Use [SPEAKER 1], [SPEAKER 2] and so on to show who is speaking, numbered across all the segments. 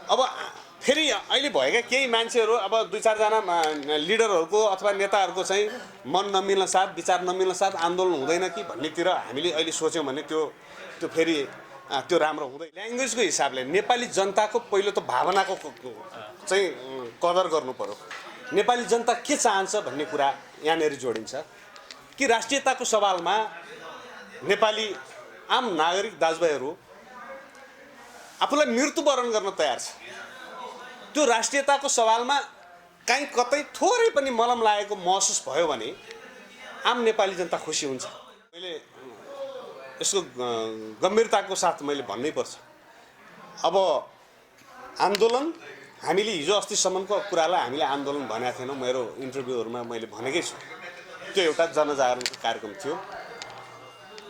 [SPEAKER 1] अब फेरि अहिले भएका केही मान्छेहरू अब 2-4 जना लिडरहरूको अथवा नेताहरूको चाहिँ मन नमिल्न साथ विचार नमिल्न साथ आन्दोलन हुँदैन कि भन्नेतिर हामीले अहिले सोच्यौँ भने त्यो फेरि त्यो राम्रो हुँदैन। ल्याङ्ग्वेजको हिसाबले नेपाली जनताको पहिलो त भावनाको चाहिँ कदर गर्नु पर्यो। नेपाली जनता के चाहन्छ भन्ने कुरा यहाँनिर जोडिन्छ कि राष्ट्रियताको सवालमा नेपाली आम नागरिक दाजुभाइहरू आफूलाई मृत्युवरण गर्न तयार छ। त्यो राष्ट्रियताको सवालमा कहीँ कतै थोरै पनि मलम लागेको महसुस भयो भने आम नेपाली जनता खुसी हुन्छ। मैले यसको गम्भीरताको साथ मैले भन्नै पर्छ। अब आन्दोलन हामीले हिजो अस्तिसम्मको कुरालाई हामीले आन्दोलन भनेका थिएनौँ। मेरो इन्टरभ्यूहरूमा मैले भनेकै छु त्यो एउटा जनजागरणको कार्यक्रम थियो।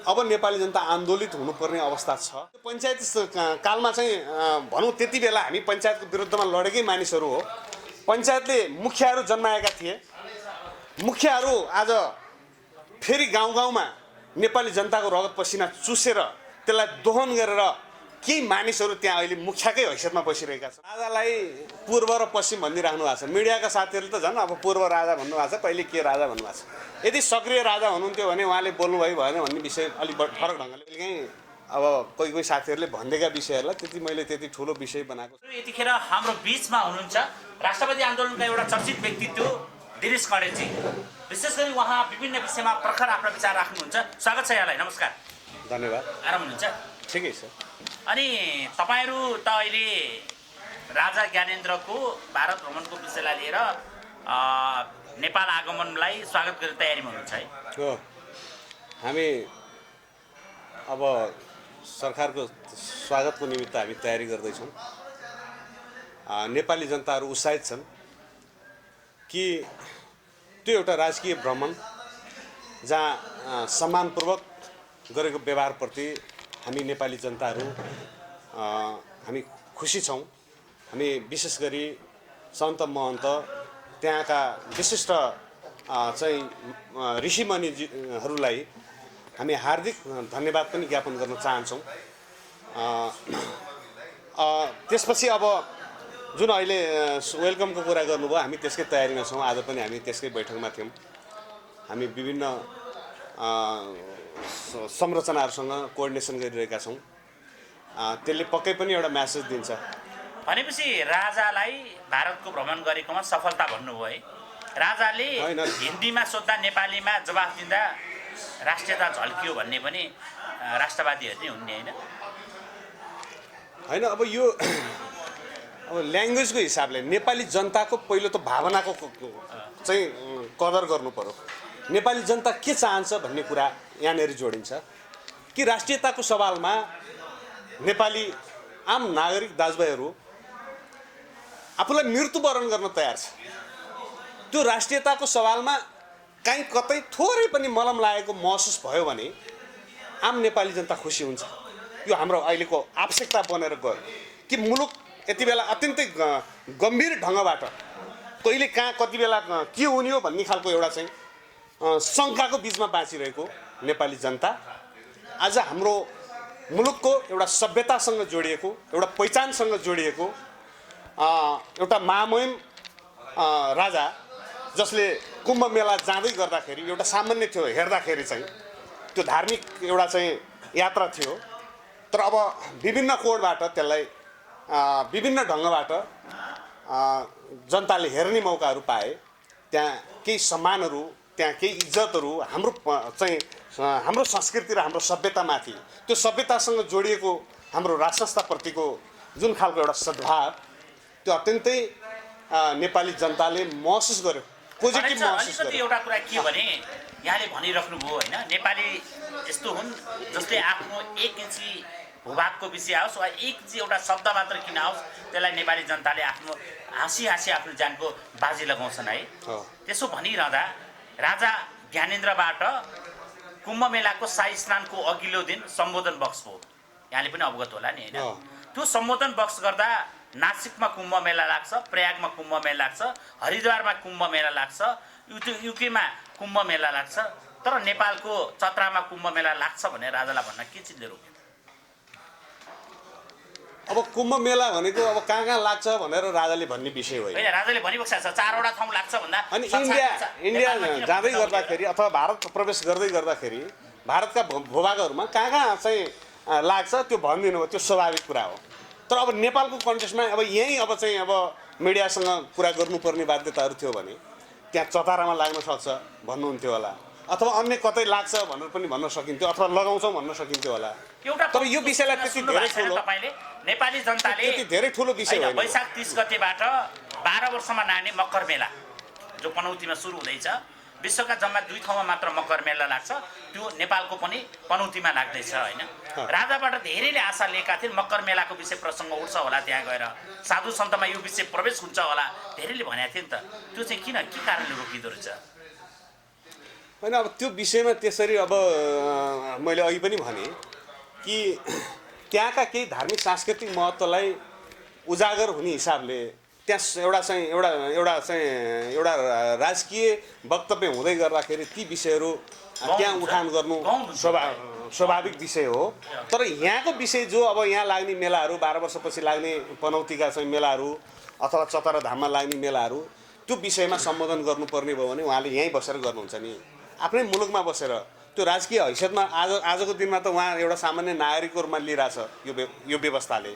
[SPEAKER 1] अब नेपाली जनता आन्दोलित हुनुपर्ने अवस्था छ। पञ्चायत कालमा चाहिँ भनौँ त्यति बेला हामी पञ्चायतको विरुद्धमा लडेकै मानिसहरू हो। पञ्चायतले मुखियाहरू जन्माएका थिए। मुखियाहरू आज फेरि गाउँ गाउँमा नेपाली जनताको रगत पसिना चुसेर त्यसलाई दोहन गरेर केही मानिसहरू त्यहाँ अहिले मुखियाकै हैसियतमा बसिरहेका छन्। राजालाई पूर्व र पश्चिम भनिदिइराख्नु भएको छ। मिडियाका साथीहरूले त झन् अब पूर्व राजा भन्नुभएको छ, कहिले के राजा भन्नुभएको छ। यदि सक्रिय राजा हुनुहुन्थ्यो भने उहाँले बोल्नुभयो भएन भन्ने विषय अलिक फरक ढङ्गले कहीँ अब कोही साथीहरूले भनिदिएका विषयहरूलाई मैले त्यति ठुलो विषय बनाएको छु।
[SPEAKER 2] यतिखेर हाम्रो बिचमा हुनुहुन्छ राष्ट्रवादी आन्दोलनका एउटा चर्चित व्यक्तित्व दिनेश कँडेलजी। विशेष गरी उहाँ विभिन्न विषयमा प्रखर आफ्नो विचार राख्नुहुन्छ। स्वागत छ यहाँलाई। नमस्कार।
[SPEAKER 1] धन्यवाद।
[SPEAKER 2] आराम हुनुहुन्छ?
[SPEAKER 1] ठिकै छ।
[SPEAKER 2] अनि तपाईँहरू त अहिले राजा ज्ञानेन्द्रको भारत भ्रमणको विषयलाई लिएर नेपाल आगमनलाई स्वागत गर्ने तयारीमा हुनुहुन्छ है?
[SPEAKER 1] हो, हामी अब सरकारको स्वागतको निमित्त हामी तयारी गर्दैछौँ। नेपाली जनताहरू उत्साहित छन् कि त्यो एउटा राजकीय भ्रमण जहाँ सम्मानपूर्वक गरेको व्यवहारप्रति हामी नेपाली जनताहरू हामी खुसी छौँ। हामी विशेष गरी सन्त महन्त त्यहाँका विशिष्ट चाहिँ ऋषिमुनिहरूलाई हामी हार्दिक धन्यवाद पनि ज्ञापन गर्न चाहन्छौँ। त्यसपछि अब जुन अहिले वेलकमको कुरा गर्नुभयो हामी त्यसकै तयारीमा छौँ। आज पनि हामी त्यसकै बैठकमा थियौँ। हामी विभिन्न संरचनाहरूसँग कोअर्डिनेसन गरिरहेका छौँ। त्यसले पक्कै पनि एउटा म्यासेज दिन्छ।
[SPEAKER 2] भनेपछि राजालाई भारतको भ्रमण गरेकोमा सफलता भन्नुभयो है? राजाले हिन्दीमा सोद्धा नेपालीमा जवाफ दिँदा राष्ट्रियता झल्कियो भन्ने पनि राष्ट्रवादीहरू नै हुने होइन?
[SPEAKER 1] होइन, अब यो ल्याङ्ग्वेजको हिसाबले नेपाली जनताको पहिलो त भावनाको चाहिँ कदर गर्नु पर्यो। नेपाली जनता के चाहन्छ भन्ने कुरा यहाँनिर जोडिन्छ कि राष्ट्रियताको सवालमा नेपाली आम नागरिक दाजुभाइहरू आफूलाई मृत्युवरण गर्न तयार छ। त्यो राष्ट्रियताको सवालमा कहीँ कतै थोरै पनि मलम लागेको महसुस भयो भने आम नेपाली जनता खुसी हुन्छ। यो हाम्रो अहिलेको आवश्यकता बनेर गयो कि मुलुक यति बेला अत्यन्तै गम्भीर ढङ्गबाट कहिले कहाँ कति बेला के हुने हो भन्ने खालको एउटा चाहिँ शङ्काको बिचमा बाँचिरहेको नेपाली जनता आज हाम्रो मुलुकको एउटा सभ्यतासँग जोडिएको, एउटा पहिचानसँग जोडिएको एउटा महामहिम राजा जसले कुम्भ मेला जाँदै गर्दाखेरि एउटा सामान्य थियो हेर्दाखेरि चाहिँ त्यो धार्मिक एउटा चाहिँ यात्रा थियो। तर अब विभिन्न कोणबाट त्यसलाई विभिन्न ढङ्गबाट जनताले हेर्ने मौकाहरू पाए। त्यहाँ केही सम्मानहरू, त्यहाँ केही इज्जतहरू हाम्रो संस्कृति र हाम्रो सभ्यतामाथि, त्यो सभ्यतासँग जोडिएको हाम्रो राज संस्थाप्रतिको जुन खालको एउटा सद्भाव त्यो अत्यन्तै नेपाली जनताले महसुस गर्यो, पोजिटिभ महसुस गर्यो।
[SPEAKER 2] एउटा कुरा के भने यहाँले भनिराख्नुभयो होइन, नेपाली यस्तो हुन् जसले आफ्नो एक इन्ची भूभागको विषय आओस् वा एक इन्ची एउटा शब्द मात्र किन आओस् त्यसलाई नेपाली जनताले आफ्नो हाँसी आफ्नो ज्यानको बाजी लगाउँछन् है। त्यसो भनिरहँदा राजा ज्ञानेन्द्रबाट कुम्भ मेलाको शाही स्नानको अघिल्लो दिन सम्बोधन बक्स भयो, यहाँले पनि अवगत होला नि होइन? त्यो सम्बोधन बक्स गर्दा नासिकमा कुम्भ मेला लाग्छ, प्रयागमा कुम्भ मेला लाग्छ, हरिद्वारमा कुम्भ मेला लाग्छ, युकेमा कुम्भ मेला लाग्छ, तर नेपालको चतरामा कुम्भ मेला लाग्छ भनेर राजालाई भन्न के चिजले रोक्यो?
[SPEAKER 1] अब कुम्भ मेला भनेको अब कहाँ कहाँ लाग्छ भनेर राजाले भन्ने विषय होइन।
[SPEAKER 2] होइन राजाले भनिबक्सेको छ 4वटा ठाउँ लाग्छ भन्दा
[SPEAKER 1] अनि इन्डिया जाँदै गर्दाखेरि अथवा भारत प्रवेश गर्दै गर्दाखेरि भारतका भूभागहरूमा कहाँ कहाँ चाहिँ लाग्छ त्यो भनिदिनु भयो, त्यो स्वाभाविक कुरा हो। तर अब नेपालको कन्टेक्स्टमा अब यहीँ अब चाहिँ अब मिडियासँग कुरा गर्नुपर्ने बाध्यताहरू थियो भने त्यहाँ चतारामा लाग्न सक्छ भन्नुहुन्थ्यो होला, अथवा अन्य कतै लाग्छ भनेर पनि भन्न सकिन्थ्यो, अथवा लगाउँछौँ भन्न सकिन्थ्यो होला। तर यो विषयलाई त्यति धेरै ठुलो
[SPEAKER 2] तपाईले नेपाली जनताले
[SPEAKER 1] त्यति धेरै ठुलो विषय होइन।
[SPEAKER 2] वैशाख 30 गतेबाट 12 वर्षमा नाग्ने मकर मेला जो पनौतीमा सुरु हुँदैछ, विश्वका जम्मा 2 ठाउँमा मात्र मकर मेला लाग्छ, त्यो नेपालको पनि पनौतीमा लाग्दैछ होइन। राजाबाट धेरैले आशा लिएका थिए मकर मेलाको विषय प्रसङ्ग उठ्छ होला, त्यहाँ गएर साधु सन्तमा यो विषय प्रवेश हुन्छ होला धेरैले भनेको थिए नि त। त्यो चाहिँ किन के कारणले रोकिँदो रहेछ?
[SPEAKER 1] होइन अब त्यो विषयमा त्यसरी अब मैले अघि पनि भने कि त्यहाँका केही धार्मिक सांस्कृतिक महत्त्वलाई उजागर हुने हिसाबले त्यहाँ एउटा राजकीय वक्तव्य हुँदै गर्दाखेरि ती विषयहरू त्यहाँ उठान गर्नु स्वाभाविक विषय हो। तर यहाँको विषय जो अब यहाँ लाग्ने मेलाहरू 12 वर्षपछि लाग्ने पनौतीका चाहिँ मेलाहरू अथवा चतरा धाममा लाग्ने मेलाहरू त्यो विषयमा सम्बोधन गर्नुपर्ने भयो भने उहाँले यहीँ बसेर गर्नुहुन्छ नि, आफ्नै मुलुकमा बसेर। त्यो राजकीय हैसियतमा आजको दिनमा त उहाँ एउटा सामान्य नागरिकको रूपमा लिइरहेछ यो व्यवस्थाले।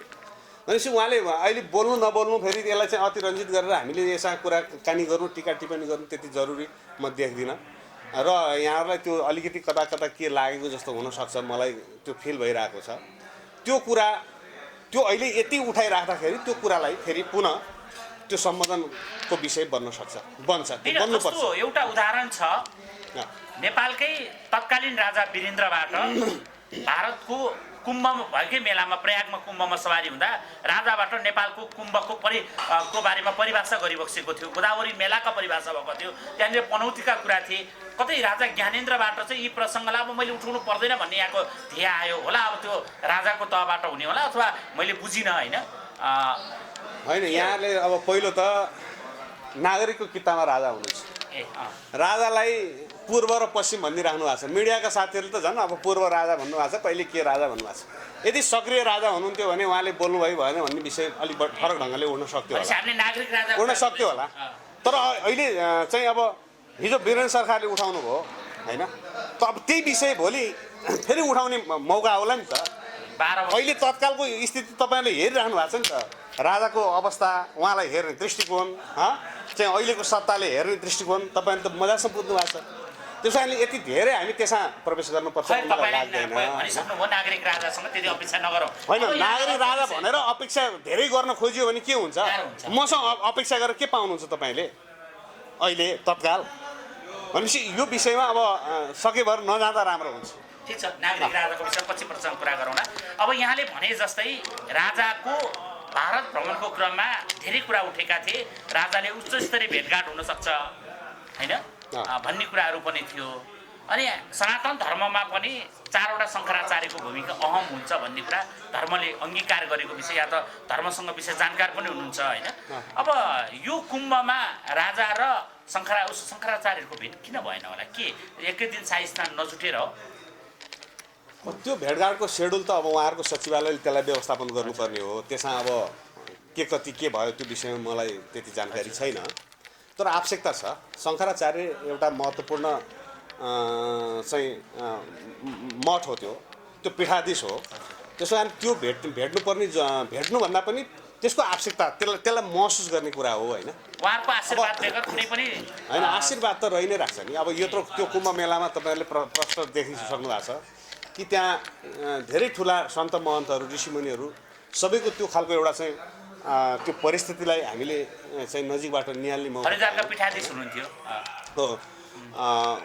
[SPEAKER 1] भनेपछि उहाँले अहिले बोल्नु नबोल्नु फेरि यसलाई चाहिँ अतिरञ्जित गरेर हामीले यसमा कुराकानी गर्नु, टिका टिप्पणी गर्नु त्यति जरुरी म देख्दिनँ। र यहाँहरूलाई त्यो अलिकति कता कता के लागेको जस्तो हुनसक्छ, मलाई त्यो फिल भइरहेको छ। त्यो कुरा त्यो अहिले यति उठाइराख्दाखेरि त्यो कुरालाई फेरि पुनः त्यो सम्बोधनको विषय बन्छ, त्यो बन्नुपर्छ।
[SPEAKER 2] एउटा उदाहरण छ, नेपालकै तत्कालीन राजा वीरेन्द्रबाट भारतको कुम्भमा भएकै मेलामा प्रयागमा कुम्भमा सवारी हुँदा राजाबाट नेपालको कुम्भको को बारेमा परिभाषा गरिबक्सेको थियो, गोदावरी मेलाका परिभाषा भएको थियो, त्यहाँनिर पनौतीका कुरा थिए। कतै राजा ज्ञानेन्द्रबाट चाहिँ यी प्रसङ्गलाई अब मैले उठाउनु पर्दैन भन्ने यहाँको ध्येय आयो होला, अब त्यो राजाको तहबाट हुने होला, अथवा मैले बुझिनँ होइन।
[SPEAKER 1] होइन यहाँले अब पहिलो त नागरिकको कितामा राजा हुनुहुन्छ, राजालाई पूर्व र पश्चिम भनिराख्नु भएको छ। मिडियाका साथीहरूले त झन् अब पूर्व राजा भन्नुभएको छ, कहिले के राजा भन्नुभएको छ। यदि सक्रिय राजा हुनुहुन्थ्यो भने उहाँले बोल्नुभयो भएन भन्ने विषय अलिक फरक ढङ्गले उड्न सक्थ्यो होला। तर अहिले चाहिँ अब हिजो वीरेन्द्र सरकारले उठाउनु भयो होइन, त अब त्यही विषय भोलि फेरि उठाउने मौका होला नि त। अहिले तत्कालको स्थिति तपाईँले हेरिराख्नु भएको छ नि त, राजाको अवस्था, उहाँलाई हेर्ने दृष्टिकोण चाहिँ अहिलेको सत्ताले हेर्ने दृष्टिकोण तपाईँले त मजासँग बुझ्नु भएको छ। त्यस कारणले यति धेरै हामी त्यसमा प्रवेश गर्नुपर्छ मलाई लाग्दैन। होइन नागरिक राजा भनेर अपेक्षा धेरै गर्न खोजियो भने के हुन्छ? मसँग अपेक्षा गरेर के पाउनुहुन्छ तपाईँले अहिले तत्काल? भनेपछि यो विषयमा अब सकेभर नजाँदा राम्रो हुन्छ।
[SPEAKER 2] ठिक छ, नागरिक राजाको विषय पछि प्रसङ्ग कुरा गरौँ न। अब यहाँले भने जस्तै राजाको भारत भ्रमणको क्रममा धेरै कुरा उठेका थिए, राजाले उच्च स्तरीय भेटघाट हुनसक्छ होइन भन्ने कुराहरू पनि थियो। अनि सनातन धर्ममा पनि 4वटा शङ्कराचार्यको भूमिका अहम हुन्छ भन्ने कुरा धर्मले अङ्गीकार गरेको विषय, या त धर्मसँग विषय जानकार पनि हुनुहुन्छ होइन। अब यो कुम्भमा राजा र शङ्कराचार्यको भेट किन भएन होला? के एकै दिन शाही स्नान नजुटेर हो?
[SPEAKER 1] त्यो भेटघाटको सेड्युल त अब उहाँहरूको सचिवालयले त्यसलाई व्यवस्थापन गर्नुपर्ने हो। त्यसमा अब के कति के भयो त्यो विषयमा मलाई त्यति जानकारी छैन। तर आवश्यकता छ। शङ्कराचार्य एउटा महत्त्वपूर्ण चाहिँ मठ हो, त्यो पीठाधीश हो। त्यसो कारण त्यो भेट्नुपर्ने भेट्नुभन्दा पनि त्यसको आवश्यकता त्यसलाई महसुस गर्ने कुरा हो होइन।
[SPEAKER 2] उहाँहरूको आशीर्वाद बेगर कुनै पनि
[SPEAKER 1] होइन, आशीर्वाद त रहि नै राख्छ नि। अब यत्रो त्यो कुम्भ मेलामा तपाईँहरूले प्रष्ट देखिसक्नु भएको छ कि त्यहाँ धेरै ठुला सन्त महन्तहरू ऋषिमुनिहरू सबैको त्यो खालको एउटा चाहिँ त्यो परिस्थितिलाई हामीले चाहिँ नजिकबाट निहाल्ने मौका
[SPEAKER 2] पीठाधीश हुनुहुन्थ्यो
[SPEAKER 1] हो,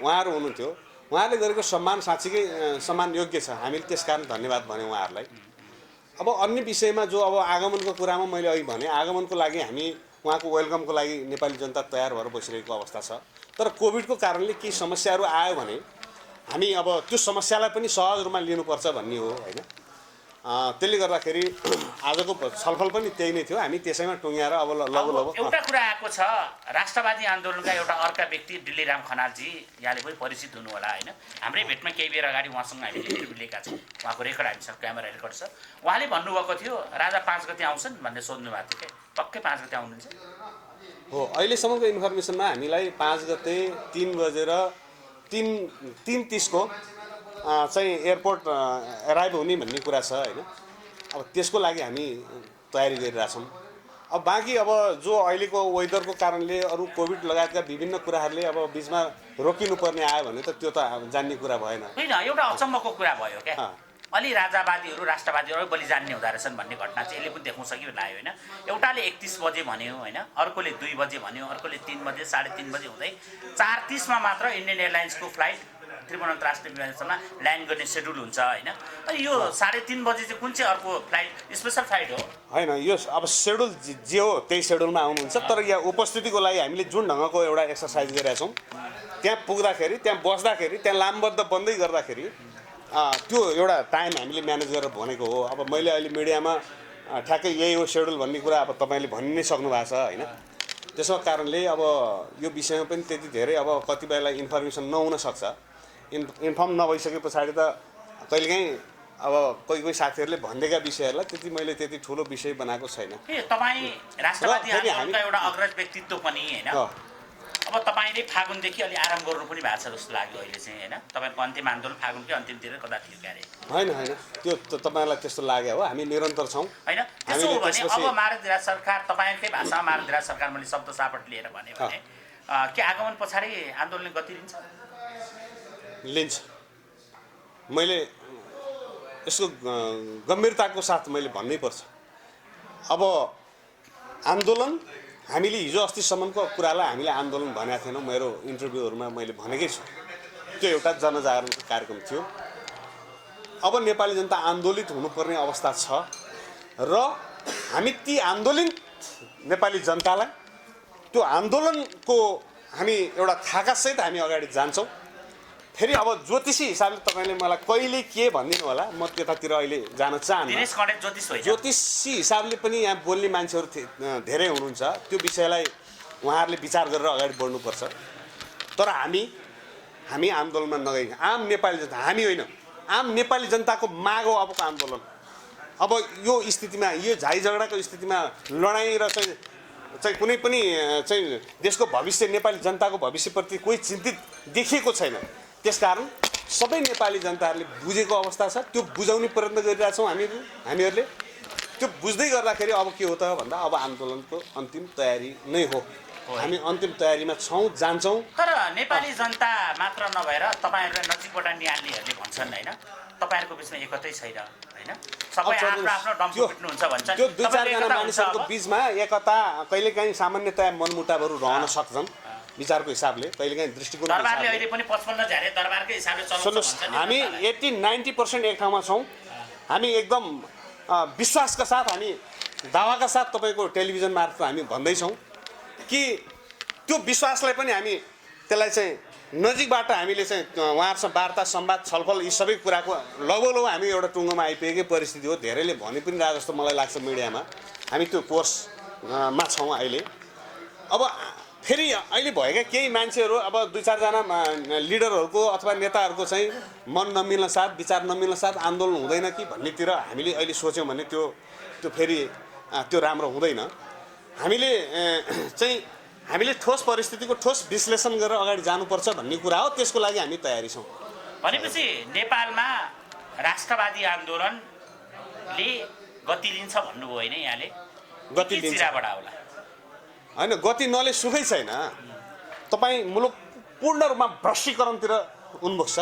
[SPEAKER 1] उहाँहरू हुनुहुन्थ्यो। उहाँहरूले गरेको सम्मान साँच्चीकै सम्मान योग्य छ, हामीले त्यसकारण धन्यवाद भने उहाँहरूलाई। अब अन्य विषयमा जो अब आगमनको कुरामा मैले अघि भने आगमनको लागि हामी उहाँको वेलकमको लागि नेपाली जनता तयार भएर बसिरहेको अवस्था छ। तर कोभिडको कारणले केही समस्याहरू आयो भने हामी अब त्यो समस्यालाई पनि सहज रूपमा लिनुपर्छ भन्ने हो होइन। त्यसले गर्दाखेरि आजको छलफल पनि त्यही नै थियो। हामी त्यसैमा टुङ्ग्याएर अब लगु
[SPEAKER 2] एउटा कुरा आएको छ, राष्ट्रवादी आन्दोलनका एउटा अर्का व्यक्ति डिल्लीराम खनालजी यहाँले पनि परिचित हुनु होला होइन। हाम्रै भेटमा केही बेर अगाडि उहाँसँग हामीले इन्टरभ्यू लिएका छौँ, उहाँको रेकर्ड हामीसँग क्यामेरा रेकर्ड छ। उहाँले भन्नुभएको थियो राजा 5 गते आउँछन् भन्ने सोध्नु भएको थियो क्या, पक्कै 5 गते आउनुहुन्छ
[SPEAKER 1] हो। अहिलेसम्मको इन्फर्मेसनमा हामीलाई 5 गते 3 बजेर 3:30 को चाहिँ एयरपोर्ट एराइभ हुने भन्ने कुरा छ होइन। अब त्यसको लागि हामी तयारी गरिरहेछौँ। अब बाँकी अब जो अहिलेको वेदरको कारणले अरू कोभिड लगायतका विभिन्न कुराहरूले अब बिचमा रोकिनुपर्ने आयो भने त त्यो त जान्ने कुरा भएन
[SPEAKER 2] होइन। एउटा अचम्मको कुरा भयो क्या, अलि राजावादीहरू राष्ट्रवादीहरू बलि जान्ने हुँदो रहेछन् भन्ने घटना चाहिँ यसले पनि देखाउँछ कि लाग्यो होइन। एउटाले 31 बजे भन्यो होइन, अर्कोले 2 बजे भन्यो, अर्कोले 3 बजे 3:30 बजे हुँदै 4:30 मात्र इन्डियन एयरलाइन्सको फ्लाइट त्रिभुवन अन्तर्राष्ट्रिय विमानस्थलमा ल्यान्ड गर्ने सेड्युल हुन्छ होइन। अनि यो 3:30 बजे चाहिँ कुन चाहिँ अर्को फ्लाइट स्पेसल फ्लाइट हो
[SPEAKER 1] होइन। यो अब सेड्युल जे हो त्यही सेड्युलमा आउनुहुन्छ। तर यहाँ उपस्थितिको लागि हामीले जुन ढङ्गको एउटा एक्सर्साइज गरेका छौँ, त्यहाँ पुग्दाखेरि त्यहाँ बस्दाखेरि त्यहाँ लामबद्ध बन्दै गर्दाखेरि त्यो एउटा टाइम हामीले म्यानेज गरेर भनेको हो। अब मैले अहिले मिडियामा ठ्याक्कै यही हो सेड्युल भन्ने कुरा अब तपाईँले भनि नै सक्नु भएको छ होइन। त्यसो कारणले अब यो विषयमा पनि त्यति धेरै अब कतिपयलाई इन्फर्मेसन नहुन सक्छ। इन्फर्म नभइसके पछाडि त कहिलेकाहीँ अब कोही साथीहरूले भनिदिएका विषयहरूलाई मैले त्यति ठुलो विषय बनाएको छैन।
[SPEAKER 2] तपाईँ राष्ट्रवादी आन्दोलनका एउटा अग्रज व्यक्तित्व पनि होइन। अब तपाईँले फागुनदेखि अलि आराम गर्नु पनि भएको छ जस्तो लाग्यो अहिले चाहिँ होइन। तपाईँको अन्तिम आन्दोलन फागुनकै अन्तिमतिर कता थियो क्यारे
[SPEAKER 1] होइन होइन, त्यो तपाईँलाई त्यस्तो लाग्यो हो। हामी निरन्तर छौँ
[SPEAKER 2] होइन। त्यसो हो भने अब मारदिरा सरकार तपाईँकै भाषामा मारदिरा सरकार मैले शब्द सापट लिएर भने के आगमन पछाडि आन्दोलनले गति
[SPEAKER 1] लिन्छ? मैले यसको गम्भीरताको साथ मैले भन्नै पर्छ। अब आन्दोलन हामीले हिजो अस्तिसम्मको कुरालाई हामीले आन्दोलन भनेको थिएनौँ। मेरो इन्टरभ्यूहरूमा मैले भनेकै छु, त्यो एउटा जनजागरणको कार्यक्रम थियो। अब नेपाली जनता आन्दोलित हुनुपर्ने अवस्था छ र हामी ती आन्दोलित नेपाली जनतालाई त्यो आन्दोलनको हामी एउटा थाकासहित हामी अगाडि जान्छौँ। फेरि अब ज्योतिषी हिसाबले तपाईँले मलाई कहिले के भनिदिनु होला, म त्यतातिर अहिले जान चाहन्छु। ज्योतिषी हिसाबले पनि यहाँ बोल्ने मान्छेहरू धेरै हुनुहुन्छ, त्यो विषयलाई उहाँहरूले विचार गरेर अगाडि बढ्नुपर्छ। तर हामी आन्दोलनमा नगइ आम नेपाली जनता, हामी होइन आम नेपाली जनताको माग हो अबको आन्दोलन। अब यो स्थितिमा, यो झाइ झगडाको स्थितिमा लडाइँ र चाहिँ कुनै पनि चाहिँ देशको भविष्य, नेपाली जनताको भविष्यप्रति कोही चिन्तित देखिएको छैन। त्यसकारण सबै नेपाली जनताहरूले बुझेको अवस्था छ, त्यो बुझाउने प्रयत्न गरिरहेछौँ हामीहरूले। त्यो बुझ्दै गर्दाखेरि अब के हो त भन्दा अब आन्दोलनको अन्तिम तयारी नै हो। हामी अन्तिम तयारीमा छौँ, जान्छौँ।
[SPEAKER 2] तर नेपाली जनता मात्र नभएर तपाईँहरूलाई नजिकबाट निहाल्नेहरूले भन्छन् होइन, तपाईँहरूको बिचमा एकतै छैन होइन, सबै आफ्नो डम्फु पिट्नुहुन्छ भन्छन्।
[SPEAKER 1] त्यो 2-4 जना मानिसहरूको बिचमा एकता कहिलेकाहीँ सामान्यतया मनमुटावहरू रहन सक्छन् विचारको हिसाबले, कहिलेकाहीँ दृष्टिकोण।
[SPEAKER 2] दरबारले अहिले पनि 55 झारे दरबारकै हिसाबले चलाउँछ।
[SPEAKER 1] हामी 80-90% एक ठाउँमा छौँ। हामी एकदम विश्वासका साथ, हामी दावाका साथ तपाईँको टेलिभिजन मार्फत हामी भन्दैछौँ कि त्यो विश्वासलाई पनि हामी त्यसलाई चाहिँ नजिकबाट हामीले चाहिँ उहाँहरूसँग वार्ता, संवाद, छलफल यी सबै कुराको लगभग हामी एउटा टुङ्गोमा आइपुगेकै परिस्थिति हो। धेरैले भनि पनि रहे जस्तो मलाई लाग्छ मिडियामा। हामी त्यो कोर्समा छौँ अहिले। अब फेरि अहिले भएका केही मान्छेहरू, अब 2-4 जना लिडरहरूको अथवा नेताहरूको चाहिँ मन नमिल्न साथ, विचार नमिल्न साथ आन्दोलन हुँदैन कि भन्नेतिर हामीले अहिले सोच्यौँ भने त्यो फेरि त्यो राम्रो हुँदैन। हामीले ठोस परिस्थितिको ठोस विश्लेषण गरेर अगाडि जानुपर्छ भन्ने कुरा हो। त्यसको लागि हामी तयारी छौँ।
[SPEAKER 2] भनेपछि नेपालमा राष्ट्रवादी आन्दोलनले गति लिन्छ भन्नुभयो होइन यहाँले? गति लिन्छ होला
[SPEAKER 1] होइन, गति नले सुखै छैन। तपाईँ मुलुक पूर्ण रूपमा भ्रष्टीकरणतिर उन्मुख छ।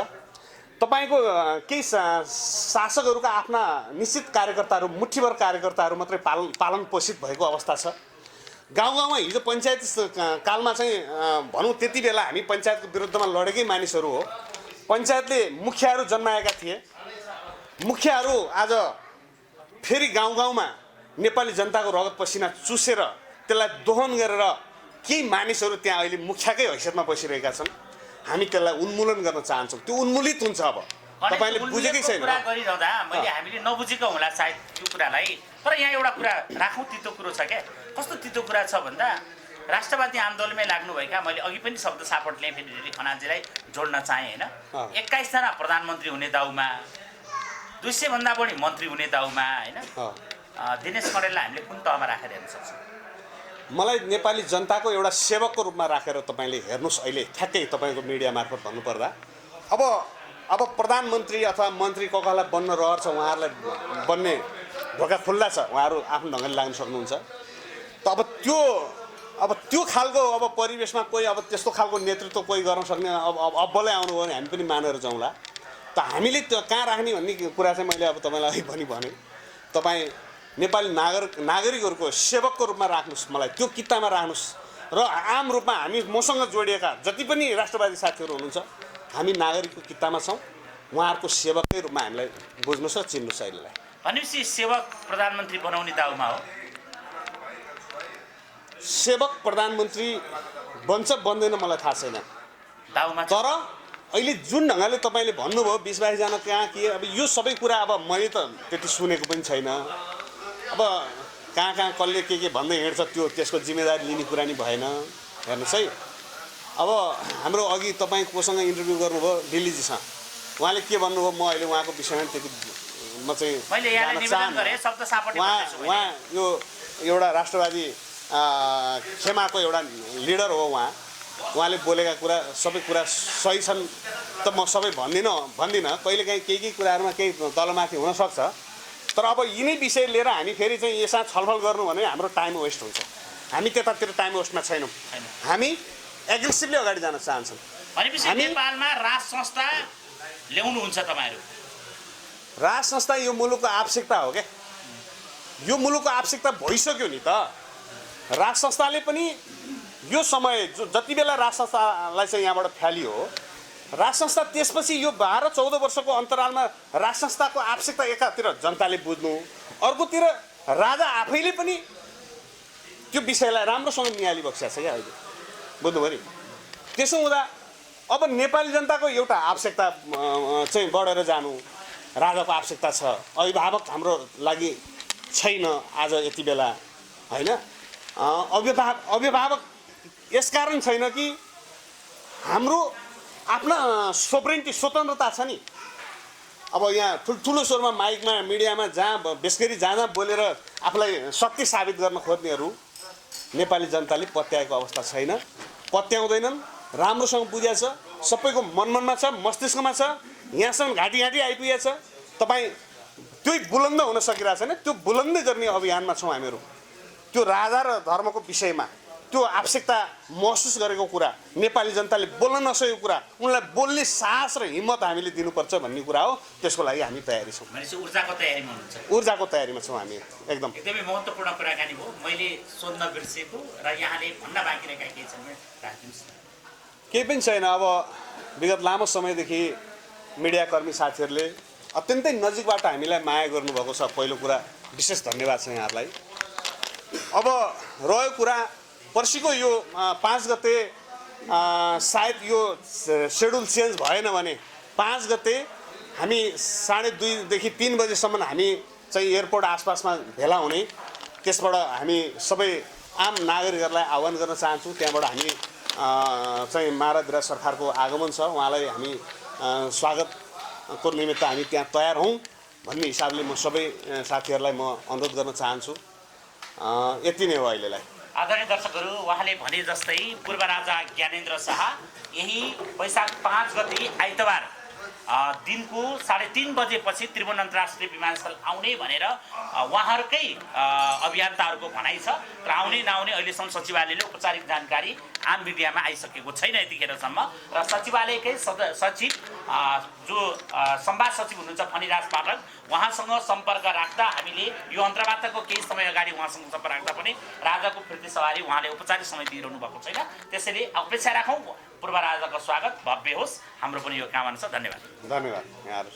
[SPEAKER 1] तपाईँको केही शासकहरूका आफ्ना निश्चित कार्यकर्ताहरू, मुठीभर कार्यकर्ताहरू मात्रै पालन पोषित भएको अवस्था छ। गाउँमा हिजो पञ्चायत कालमा चाहिँ भनौँ त्यति बेला हामी पञ्चायतको विरुद्धमा लडेकै मानिसहरू हो। पञ्चायतले मुखियाहरू जन्माएका थिए। मुखियाहरू आज फेरि गाउँमा नेपाली जनताको रगत पसिना चुसेर त्यसलाई दोहन गरेर केही मानिसहरू त्यहाँ अहिले मुखियाकै हैसियतमा बसिरहेका छन्। हामी त्यसलाई उन्मूलन गर्न चाहन्छौँ। त्यो उन्मूलित हुन्छ। अब तपाईँले बुझेकै छैन
[SPEAKER 2] कुरा गरिरहँदा मैले हामीले नबुझेको होला सायद त्यो कुरालाई। तर यहाँ एउटा कुरा राखौँ, तितो कुरो छ क्या। कस्तो तितो कुरा छ भन्दा राष्ट्रवादी आन्दोलनमै लाग्नुभएका, मैले अघि पनि शब्द सापट लिएँ, फेरि खनालजीलाई जोड्न चाहेँ होइन। 21 जना प्रधानमन्त्री हुने दाउमा, 200 भन्दा बढी मन्त्री हुने दाउमा होइन, दिनेश कँडेललाई हामीले कुन तहमा राखेर हेर्न सक्छौँ?
[SPEAKER 1] मलाई नेपाली जनताको एउटा सेवकको रूपमा राखेर तपाईँले हेर्नुहोस्। अहिले ठ्याक्कै तपाईँको मिडिया मार्फत भन्नुपर्दा अब प्रधानमन्त्री अथवा मन्त्री कसलाई बन्न रहर छ, उहाँहरूलाई बन्ने ढोका खुल्ला छ, उहाँहरू आफ्नो ढङ्गले लाग्न सक्नुहुन्छ। त अब त्यो खालको अब परिवेशमा कोही अब त्यस्तो खालको नेतृत्व कोही गर्न सक्ने अब्बलै आउनुभयो भने हामी पनि मानेर जाउँला। त हामीले त्यो कहाँ राख्ने भन्ने कुरा चाहिँ मैले अब तपाईँलाई भने तपाईँ नेपाली नागरिकहरूको सेवकको रूपमा राख्नुहोस्, मलाई त्यो कितामा राख्नुहोस्। र आम रूपमा हामी मसँग जोडिएका जति पनि राष्ट्रवादी साथीहरू हुनुहुन्छ, हामी नागरिकको कितामा छौँ, उहाँहरूको सेवकै रूपमा हामीलाई बुझ्नुहोस् र चिन्नुहोस्। अहिलेलाई
[SPEAKER 2] भनेपछि सेवक प्रधानमन्त्री बनाउने दाउमा हो।
[SPEAKER 1] सेवक प्रधानमन्त्री बन्छ बन्दैन मलाई थाहा छैन, तर अहिले जुन ढङ्गले तपाईँले भन्नुभयो 20-22 जना कहाँ के, अब यो सबै कुरा अब मैले त त्यति सुनेको पनि छैन। अब कहाँ कसले के भन्दै हिँड्छ त्यसको जिम्मेदारी लिने कुरा नि भएन। हेर्नुहोस् है, अब हाम्रो अघि तपाईँ कोसँग इन्टरभ्यू गर्नुभयो दिल्लीजीसँग, उहाँले के भन्नुभयो, म अहिले उहाँको विषयमा त्यति म चाहिँ उहाँ यो एउटा राष्ट्रवादी खेमाको एउटा लिडर हो। उहाँले बोलेका कुरा सबै कुरा सही छन् त म सबै भन्दिनँ। कहिलेकाहीँ केही कुराहरूमा केही तलमाथि हुनसक्छ, तर अब यिनै विषय लिएर हामी फेरि चाहिँ यसमा छलफल गर्नु भने हाम्रो टाइम वेस्ट हुन्छ। हामी त्यतातिर टाइम वेस्टमा छैनौँ, हामी एग्रेसिभली अगाडि जान चाहन्छौँ।
[SPEAKER 2] भनेपछि नेपालमा राज संस्था ल्याउनुहुन्छ तपाईँहरू?
[SPEAKER 1] राज संस्था यो मुलुकको आवश्यकता हो क्या, यो मुलुकको आवश्यकता भइसक्यो नि त। राज संस्थाले पनि यो समय जति बेला राज संस्थालाई चाहिँ यहाँबाट फ्यालियो, राज संस्था त्यसपछि यो 12-14 वर्षको अन्तरालमा राज संस्थाको आवश्यकता एकातिर जनताले बुझ्नु, अर्कोतिर राजा आफैले पनि त्यो विषयलाई राम्रोसँग निहालिबक्सेको छ क्या अहिले, बुझ्नुभयो नि। त्यसो हुँदा अब नेपाली जनताको एउटा आवश्यकता चाहिँ बढेर जानु, राजाको आवश्यकता छ, अभिभावक हाम्रो लागि छैन आज यति बेला होइन। अभिभावक यसकारण छैन कि हाम्रो आफ्ना सोभरेन्टी स्वतन्त्रता छ नि। अब यहाँ ठुल्ठुलो स्वरमा माइकमा मिडियामा जहाँ बेसगरी जहाँ बोलेर आफूलाई शक्ति साबित गर्न खोज्नेहरू नेपाली जनताले पत्याएको अवस्था छैन, पत्याउँदैनन्। राम्रोसँग बुझेको छ, सबैको मनमनमा छ, मस्तिष्कमा छ, यहाँसम्म घाँटी आइपुगेको छ। तपाईँ त्यही बुलन्द हुन सकिरहेको छैन, त्यो बुलन्दै गर्ने अभियानमा छौँ हामीहरू। त्यो राजा र धर्मको विषयमा त्यो आवश्यकता महसुस गरेको कुरा, नेपाली जनताले बोल्न नसकेको कुरा, उनलाई बोल्ने साहस र हिम्मत हामीले दिनुपर्छ भन्ने कुरा हो। त्यसको लागि हामी तयारी छौँ। ऊर्जाको तयारीमा छौँ हामी एकदम।
[SPEAKER 2] एकदमै महत्त्वपूर्ण कुराकानी भयो, मैले सोध्न बिर्सेको र यहाँले भन्न बाँकी रहेका केही छन् राखिदिनुहोस्।
[SPEAKER 1] केही पनि छैन। अब विगत लामो समयदेखि मिडियाकर्मी साथीहरूले अत्यन्तै नजिकबाट हामीलाई माया गर्नुभएको छ। पहिलो कुरा विशेष धन्यवाद छ यहाँहरूलाई। अब रह्यो कुरा पर्सिको यो 5 गते सायद यो सेड्युल चेन्ज भएन भने 5 गते हामी 2:30 देखि 3 बजेसम्म हामी चाहिँ एयरपोर्ट आसपासमा भेला हुने। त्यसबाट हामी सबै आम नागरिकहरूलाई आह्वान गर्न चाहन्छौँ। त्यहाँबाट हामी चाहिँ महाराज विराज सरकारको आगमन छ, उहाँलाई हामी स्वागतको निमित्त हामी त्यहाँ तयार हौँ भन्ने हिसाबले म सबै साथीहरूलाई म अनुरोध गर्न चाहन्छु। यति नै हो अहिलेलाई।
[SPEAKER 2] आदरणीय दर्शकहरू, उहाँले भने जस्तै पूर्व राजा ज्ञानेन्द्र शाह यही वैशाख 5 गते आइतबार दिनको 3:30 बजेपछि त्रिभुवन अन्तर्राष्ट्रिय विमानस्थल आउने भनेर उहाँहरूकै अभियन्ताहरूको भनाइ छ। र आउने नआउने अहिलेसम्म सचिवालयले औपचारिक जानकारी आम मिडियामा आइसकेको छैन यतिखेरसम्म। र सचिवालयकै सचिव जो संवाद सचिव हुनुहुन्छ फणिराज पाठक, उहाँसँग सम्पर्क राख्दा हामीले यो अन्तर्वार्ताको केही समय अगाडि उहाँसँग सम्पर्क राख्दा पनि राजाको फिर्ती सवारी उहाँले औपचारिक समय दिइरहनु भएको छैन। त्यसैले अपेक्षा राखौँ पूर्व राजाको स्वागत भव्य होस्, हाम्रो पनि यो कामना छ। धन्यवाद।
[SPEAKER 1] यहाँहरू